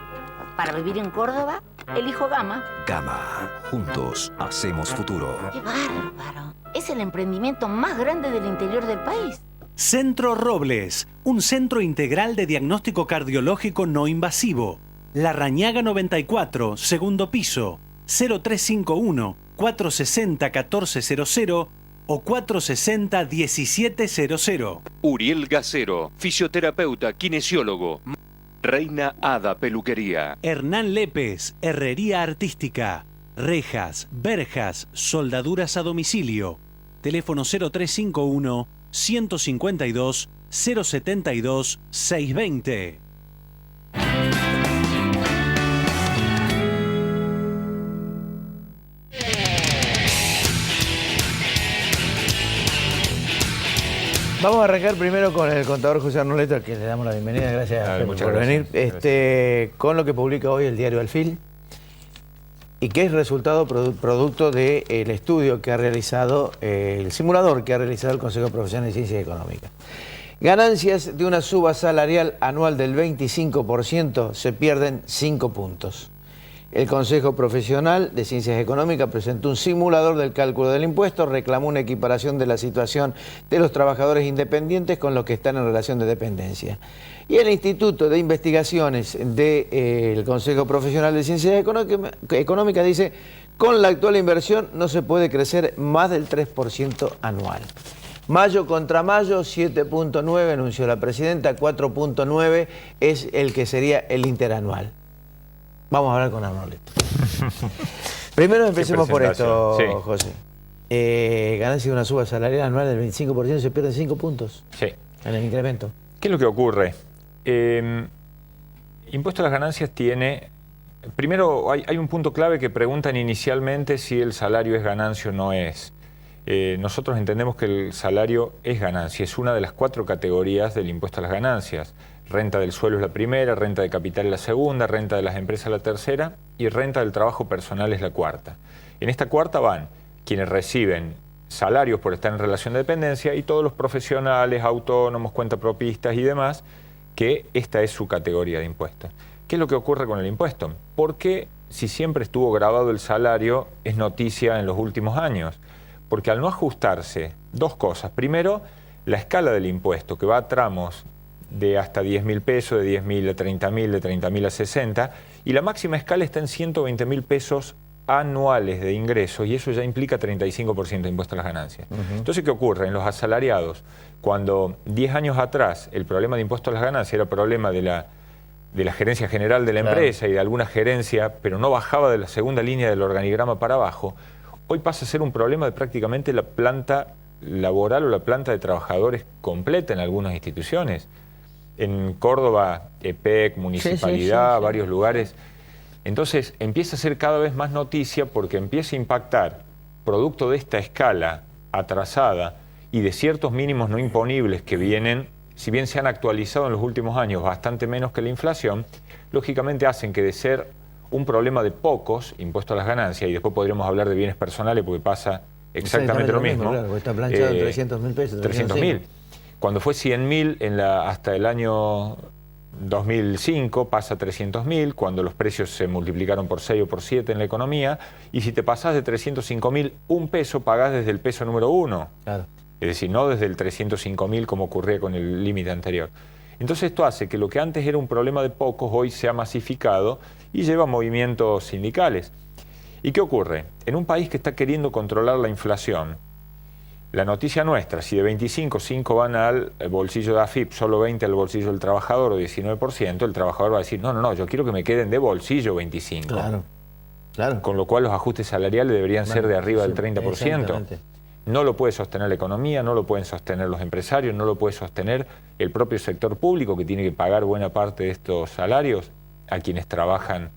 Para vivir en Córdoba, elijo Gama. Gama. Juntos hacemos futuro. ¡Qué bárbaro! Es el emprendimiento más grande del interior del país. Centro Robles, un centro integral de diagnóstico cardiológico no invasivo. Larrañaga 94, segundo piso, 0351-460-1400 o 460-1700. Uriel Gacero, fisioterapeuta, kinesiólogo. Reina Hada Peluquería. Hernán Lépez, herrería artística. Rejas, verjas, soldaduras a domicilio. Teléfono 0351-152-072-620. Vamos a arrancar primero con el contador José Arnoleto, al que le damos la bienvenida. Gracias por venir. Con lo que publica hoy el diario Alfil, y que es resultado producto del estudio que ha realizado, el simulador que ha realizado el Consejo Profesional de Ciencias Económicas. Ganancias de una suba salarial anual del 25% se pierden 5 puntos. El Consejo Profesional de Ciencias Económicas presentó un simulador del cálculo del impuesto, reclamó una equiparación de la situación de los trabajadores independientes con los que están en relación de dependencia. Y el Instituto de Investigaciones del Consejo Profesional de Ciencias Económicas dice: con la actual inversión no se puede crecer más del 3% anual. Mayo contra mayo, 7.9 anunció la presidenta, 4.9 es el que sería el interanual. Vamos a hablar con Arnoleto. Primero empecemos por esto, sí. José. Ganancia de una suba salarial anual del 25%, se pierden 5 puntos en el incremento. ¿Qué es lo que ocurre? Impuesto a las ganancias tiene... Primero, hay un punto clave que preguntan inicialmente si el salario es ganancia o no es. Nosotros entendemos que el salario es ganancia, es una de las 4 categorías del impuesto a las ganancias. Renta del suelo es la primera, renta de capital es la segunda, renta de las empresas la tercera y renta del trabajo personal es la cuarta. En esta cuarta van quienes reciben salarios por estar en relación de dependencia y todos los profesionales, autónomos, cuentapropistas y demás, que esta es su categoría de impuestos. ¿Qué es lo que ocurre con el impuesto? Porque si siempre estuvo grabado el salario, es noticia en los últimos años. Porque al no ajustarse, 2 cosas. Primero, la escala del impuesto, que va a tramos de hasta 10.000 pesos, de 10.000 a 30.000, de 30.000 a 60, y la máxima escala está en 120.000 pesos anuales de ingresos, y eso ya implica 35% de impuesto a las ganancias. Entonces, ¿qué ocurre? En los asalariados, cuando 10 años atrás el problema de impuesto a las ganancias era problema de la gerencia general de la empresa y de alguna gerencia, pero no bajaba de la segunda línea del organigrama para abajo, hoy pasa a ser un problema de prácticamente la planta laboral o la planta de trabajadores completa en algunas instituciones. En Córdoba, EPEC, municipalidad, varios lugares. Entonces empieza a ser cada vez más noticia porque empieza a impactar, producto de esta escala atrasada y de ciertos mínimos no imponibles que vienen, si bien se han actualizado en los últimos años bastante menos que la inflación, lógicamente hacen que de ser un problema de pocos, impuesto a las ganancias, y después podríamos hablar de bienes personales porque pasa exactamente lo mismo. Claro, está planchado en 300.000 pesos. 300.000. Cuando fue 100.000 hasta el año 2005 pasa a 300.000, cuando los precios se multiplicaron por 6 o por 7 en la economía, y si te pasás de 305.000, un peso pagás desde el peso número 1. Claro. Es decir, no desde el 305.000 como ocurría con el límite anterior. Entonces esto hace que lo que antes era un problema de pocos hoy se ha masificado y lleva a movimientos sindicales. ¿Y qué ocurre? En un país que está queriendo controlar la inflación, la noticia nuestra, si de 25, 5 van al bolsillo de AFIP, solo 20 al bolsillo del trabajador o 19%, el trabajador va a decir, no, yo quiero que me queden de bolsillo 25. Claro. Con lo cual los ajustes salariales deberían ser de arriba del 30%. No lo puede sostener la economía, no lo pueden sostener los empresarios, no lo puede sostener el propio sector público que tiene que pagar buena parte de estos salarios a quienes trabajan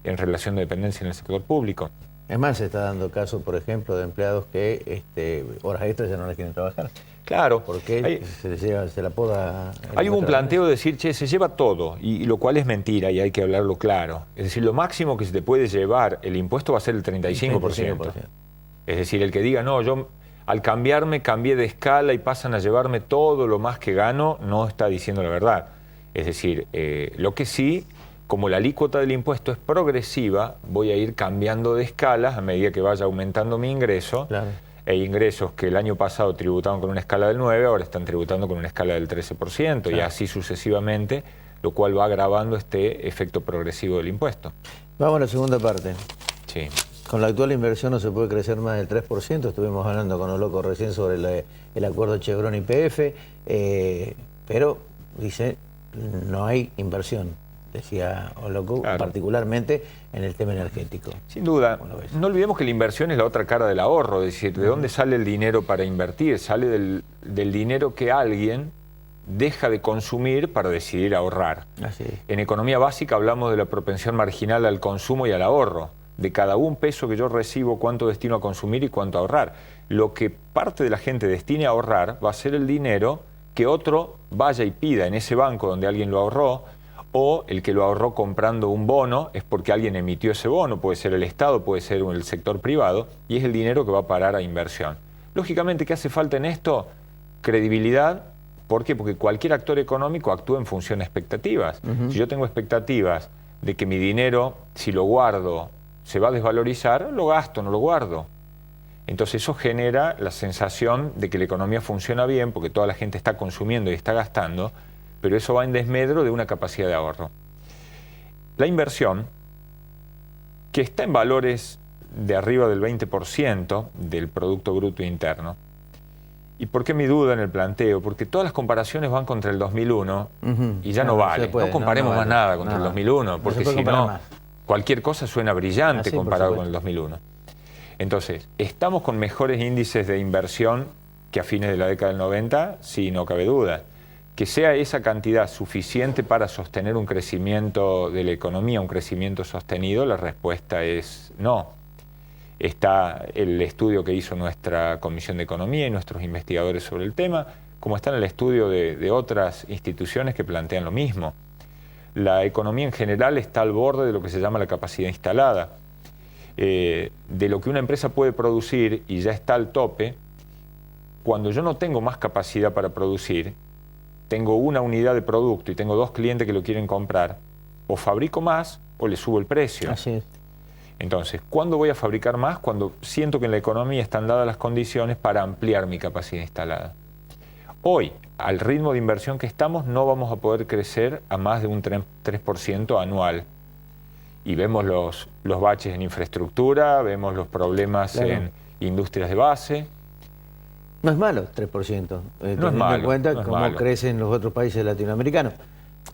en relación de dependencia en el sector público. Es más, se está dando caso, por ejemplo, de empleados que horas extras ya no las quieren trabajar. Claro. Porque se la poda... Hay un planteo de decir, che, se lleva todo, y lo cual es mentira y hay que hablarlo claro. Es decir, lo máximo que se te puede llevar el impuesto va a ser el 35%. Es decir, el que diga, no, yo al cambiarme cambié de escala y pasan a llevarme todo lo más que gano, no está diciendo la verdad. Es decir, lo que sí, como la alícuota del impuesto es progresiva, voy a ir cambiando de escalas a medida que vaya aumentando mi ingreso. Claro. E ingresos que el año pasado tributaban con una escala del 9, ahora están tributando con una escala del 13%, claro. Y así sucesivamente, lo cual va agravando este efecto progresivo del impuesto. Vamos a la segunda parte. Sí. Con la actual inversión no se puede crecer más del 3%, estuvimos hablando con Oloco recién sobre el acuerdo Chevron y YPF, pero dice, no hay inversión, decía Oloco, claro. Particularmente en el tema energético. Sin duda, no olvidemos que la inversión es la otra cara del ahorro, es decir, ¿de dónde sale el dinero para invertir? Sale del dinero que alguien deja de consumir para decidir ahorrar. Así es. En economía básica hablamos de la propensión marginal al consumo y al ahorro. De cada un peso que yo recibo, cuánto destino a consumir y cuánto a ahorrar. Lo que parte de la gente destine a ahorrar va a ser el dinero que otro vaya y pida en ese banco donde alguien lo ahorró, o el que lo ahorró comprando un bono es porque alguien emitió ese bono, puede ser el Estado, puede ser el sector privado, y es el dinero que va a parar a inversión. Lógicamente, ¿qué hace falta en esto? Credibilidad. ¿Por qué? Porque cualquier actor económico actúa en función de expectativas. Si yo tengo expectativas de que mi dinero, si lo guardo, se va a desvalorizar, lo gasto, no lo guardo. Entonces eso genera la sensación de que la economía funciona bien porque toda la gente está consumiendo y está gastando, pero eso va en desmedro de una capacidad de ahorro. La inversión, que está en valores de arriba del 20% del Producto Bruto Interno. ¿Y por qué mi duda en el planteo? Porque todas las comparaciones van contra el 2001 y ya no vale. No comparemos más nada contra el 2001, porque si no, cualquier cosa suena brillante comparado con el 2001. Entonces, ¿estamos con mejores índices de inversión que a fines de la década del 90? Sí, no cabe duda. Que sea esa cantidad suficiente para sostener un crecimiento de la economía, un crecimiento sostenido, la respuesta es no. Está el estudio que hizo nuestra Comisión de Economía y nuestros investigadores sobre el tema, como está en el estudio de otras instituciones que plantean lo mismo. La economía en general está al borde de lo que se llama la capacidad instalada. De lo que una empresa puede producir y ya está al tope, cuando yo no tengo más capacidad para producir, tengo una unidad de producto y tengo 2 clientes que lo quieren comprar, o fabrico más o le subo el precio. Así es. Entonces, ¿cuándo voy a fabricar más? Cuando siento que en la economía están dadas las condiciones para ampliar mi capacidad instalada. Hoy, al ritmo de inversión que estamos, no vamos a poder crecer a más de un 3% anual. Y vemos los baches en infraestructura, vemos los problemas en industrias de base. No es malo 3%, teniendo en cuenta cómo crecen los otros países latinoamericanos.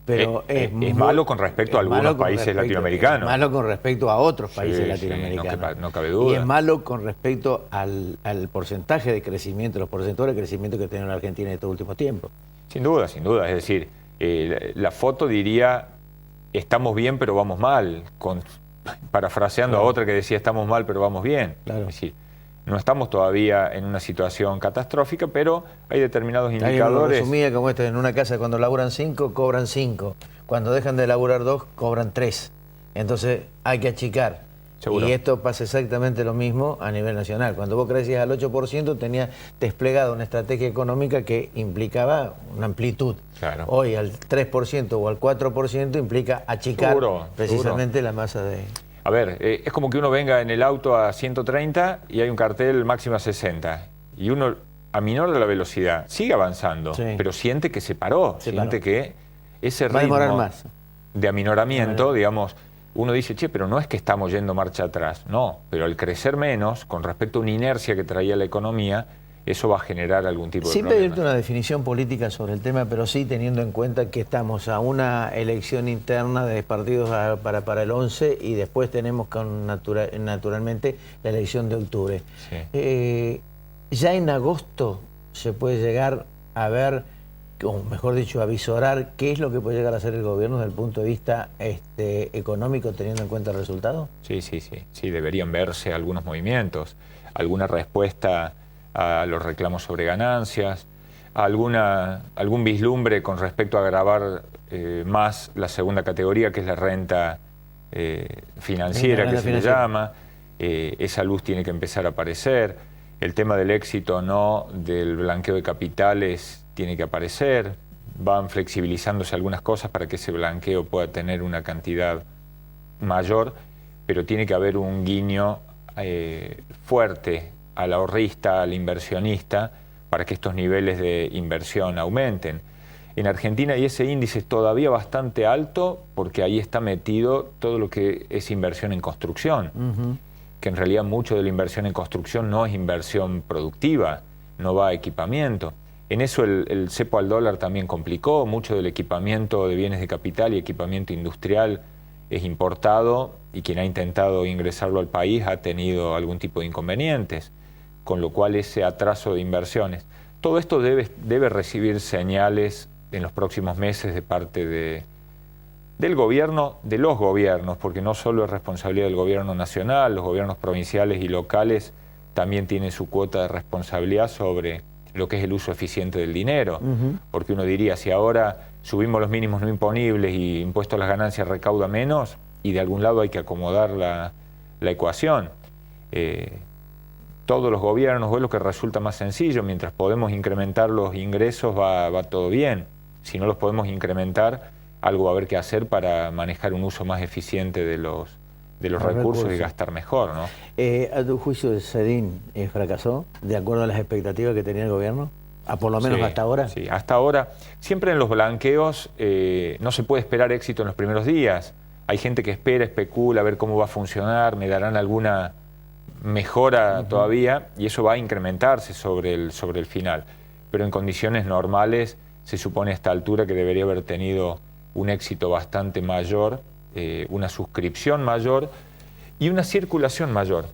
Pero es malo con respecto a algunos países latinoamericanos. Es malo con respecto a otros países latinoamericanos. No cabe duda. Y es malo con respecto al porcentaje de crecimiento, los porcentajes de crecimiento que tiene la Argentina en estos últimos tiempos. Sin duda, sin duda. Es decir, la foto diría, estamos bien pero vamos mal, parafraseando a otra que decía, estamos mal pero vamos bien. Claro. Es decir, no estamos todavía en una situación catastrófica, pero hay determinados indicadores. Resumía como esto, en una casa cuando laburan 5, cobran 5. Cuando dejan de laburar 2, cobran 3. Entonces hay que achicar. Seguro. Y esto pasa exactamente lo mismo a nivel nacional. Cuando vos crecías al 8%, tenías desplegada una estrategia económica que implicaba una amplitud. Claro. Hoy al 3% o al 4% implica achicar precisamente la masa de... A ver, es como que uno venga en el auto a 130 y hay un cartel máximo a 60. Y uno aminora la velocidad, sigue avanzando, pero siente que se paró, siente que ese ritmo de aminoramiento, digamos, uno dice, che, pero no es que estamos yendo marcha atrás. No, pero al crecer menos, con respecto a una inercia que traía la economía, eso va a generar algún tipo de problema. Sin pedirte una definición política sobre el tema, pero sí teniendo en cuenta que estamos a una elección interna de partidos para el 11 y después tenemos naturalmente la elección de octubre. Sí. Ya en agosto se puede llegar a ver o mejor dicho, avisorar qué es lo que puede llegar a hacer el gobierno desde el punto de vista económico, teniendo en cuenta el resultado? Sí, deberían verse algunos movimientos, alguna respuesta a los reclamos sobre ganancias, algún vislumbre con respecto a gravar más la segunda categoría, que es la renta financiera, que se le llama. Esa luz tiene que empezar a aparecer. El tema del éxito o no del blanqueo de capitales tiene que aparecer. Van flexibilizándose algunas cosas para que ese blanqueo pueda tener una cantidad mayor, pero tiene que haber un guiño fuerte al ahorrista, al inversionista, para que estos niveles de inversión aumenten. En Argentina y ese índice es todavía bastante alto porque ahí está metido todo lo que es inversión en construcción, que en realidad mucho de la inversión en construcción no es inversión productiva, no va a equipamiento. En eso el cepo al dólar también complicó, mucho del equipamiento de bienes de capital y equipamiento industrial es importado y quien ha intentado ingresarlo al país ha tenido algún tipo de inconvenientes, con lo cual ese atraso de inversiones. Todo esto debe recibir señales en los próximos meses de parte del gobierno, de los gobiernos, porque no solo es responsabilidad del gobierno nacional, los gobiernos provinciales y locales también tienen su cuota de responsabilidad sobre lo que es el uso eficiente del dinero, porque uno diría, si ahora subimos los mínimos no imponibles y impuesto a las ganancias recauda menos, y de algún lado hay que acomodar la ecuación. Todos los gobiernos, es lo que resulta más sencillo, mientras podemos incrementar los ingresos va todo bien. Si no los podemos incrementar, algo va a haber que hacer para manejar un uso más eficiente de los recursos y gastar mejor, ¿no? ¿A tu juicio el SEDIN fracasó de acuerdo a las expectativas que tenía el gobierno? Por lo menos hasta ahora. Sí, hasta ahora. Siempre en los blanqueos no se puede esperar éxito en los primeros días. Hay gente que espera, especula, a ver cómo va a funcionar, me darán alguna mejora todavía, y eso va a incrementarse sobre el final. Pero en condiciones normales se supone a esta altura que debería haber tenido un éxito bastante mayor, una suscripción mayor y una circulación mayor.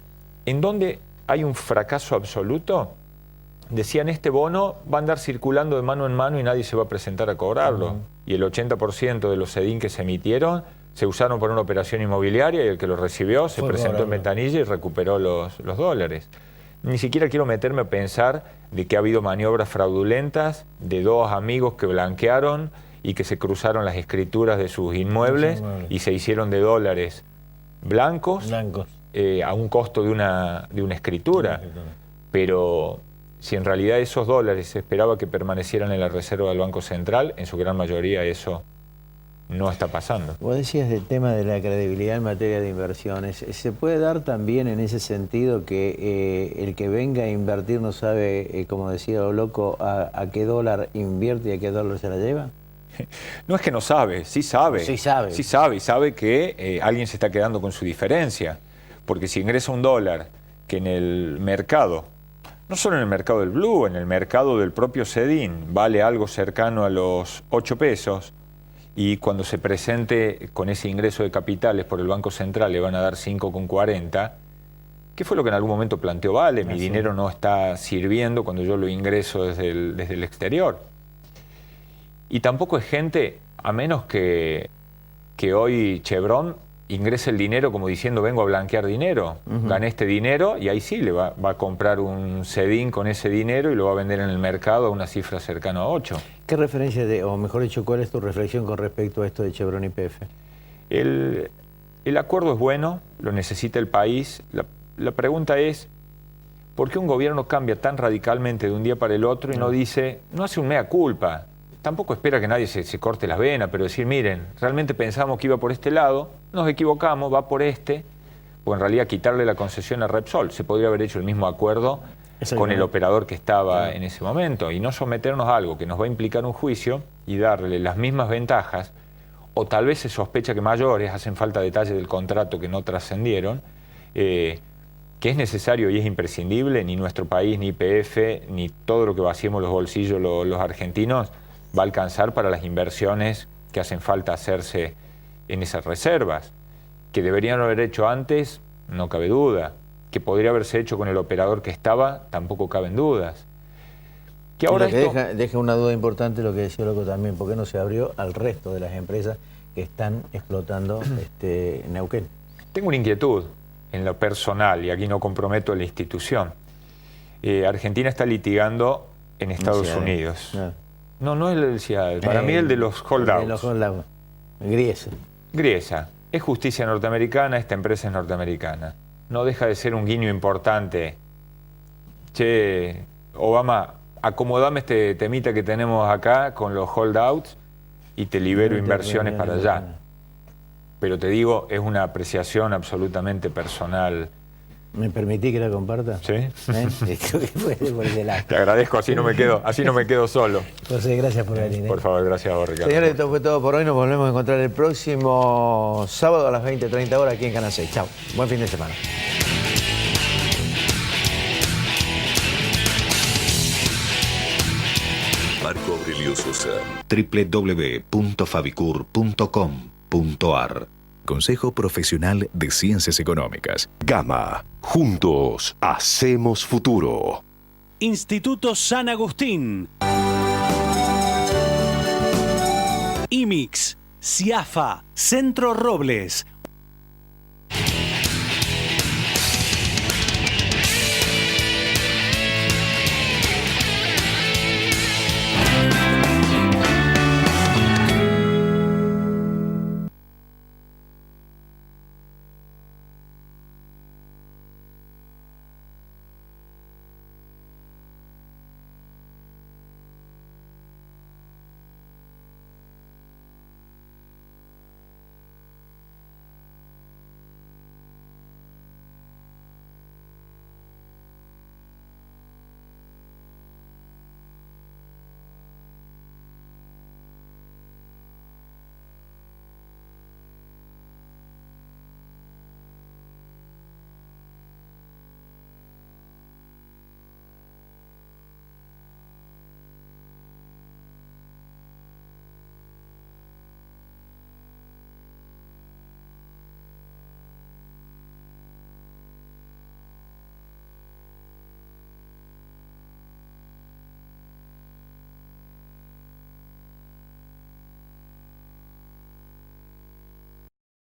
En donde hay un fracaso absoluto, decían, este bono va a andar circulando de mano en mano y nadie se va a presentar a cobrarlo. Y el 80% de los SEDIN que se emitieron se usaron para una operación inmobiliaria y el que lo recibió se presentó en ventanilla y recuperó los dólares. Ni siquiera quiero meterme a pensar de que ha habido maniobras fraudulentas de dos amigos que blanquearon y que se cruzaron las escrituras de sus inmuebles y se hicieron de dólares blancos. A un costo de una escritura. Pero si en realidad esos dólares se esperaba que permanecieran en la reserva del Banco Central, en su gran mayoría eso no está pasando. Vos decías del tema de la credibilidad en materia de inversiones. ¿Se puede dar también en ese sentido que el que venga a invertir no sabe, como decía Loco, a qué dólar invierte y a qué dólar se la lleva? No es que no sabe, sí sabe. Sí sabe. Sí sabe, y sabe que alguien se está quedando con su diferencia. Porque si ingresa un dólar que en el mercado, no solo en el mercado del blue, en el mercado del propio SEDIN, vale algo cercano a los 8 pesos, y cuando se presente con ese ingreso de capitales por el Banco Central le van a dar 5,40, ¿qué fue lo que en algún momento planteó Vale? Mi dinero no está sirviendo cuando yo lo ingreso desde el exterior. Y tampoco es gente, a menos que hoy Chevron ingrese el dinero como diciendo vengo a blanquear dinero, gané este dinero y ahí sí le va a comprar un SEDIN con ese dinero y lo va a vender en el mercado a una cifra cercana a 8. ¿Qué referencia, o mejor dicho, cuál es tu reflexión con respecto a esto de Chevron y YPF? El acuerdo es bueno, lo necesita el país. La pregunta es, ¿por qué un gobierno cambia tan radicalmente de un día para el otro y no dice, no hace un mea culpa? Tampoco espera que nadie se corte las venas, pero decir, miren, realmente pensamos que iba por este lado, nos equivocamos, va por este, o en realidad quitarle la concesión a Repsol. Se podría haber hecho el mismo acuerdo con el operador que estaba en ese momento y no someternos a algo que nos va a implicar un juicio y darle las mismas ventajas, o tal vez se sospecha que mayores, hacen falta detalles del contrato que no trascendieron, que es necesario y es imprescindible. Ni nuestro país, ni YPF, ni todo lo que vaciemos los bolsillos los argentinos va a alcanzar para las inversiones que hacen falta hacerse en esas reservas. Que deberían haber hecho antes, no cabe duda. Que podría haberse hecho con el operador que estaba, tampoco caben dudas. Que ahora lo que deja una duda importante lo que decía Loco también, ¿por qué no se abrió al resto de las empresas que están explotando Neuquén? Tengo una inquietud en lo personal, y aquí no comprometo la institución. Argentina está litigando en Estados Unidos. No es el del CIAD, para mí el de los holdouts. De los holdouts. Griesa. Es justicia norteamericana, esta empresa es norteamericana. No deja de ser un guiño importante. Che, Obama, acomodame este temita que tenemos acá con los holdouts y te libero inversiones para allá. Pero te digo, es una apreciación absolutamente personal. ¿Me permití que la comparta? Sí. Creo que fue por ese lado. Te agradezco, así no me quedo solo. José, gracias por venir. Por favor, gracias a vos, Ricardo. Señores, esto fue todo por hoy. Nos volvemos a encontrar el próximo sábado a las 20:30 horas aquí en Canal 6. Chao. Buen fin de semana. Marco Aurelio Sosa. www.fabicur.com.ar Consejo Profesional de Ciencias Económicas. Gama. Juntos hacemos futuro. Instituto San Agustín. IMIX, CIAFA, Centro Robles,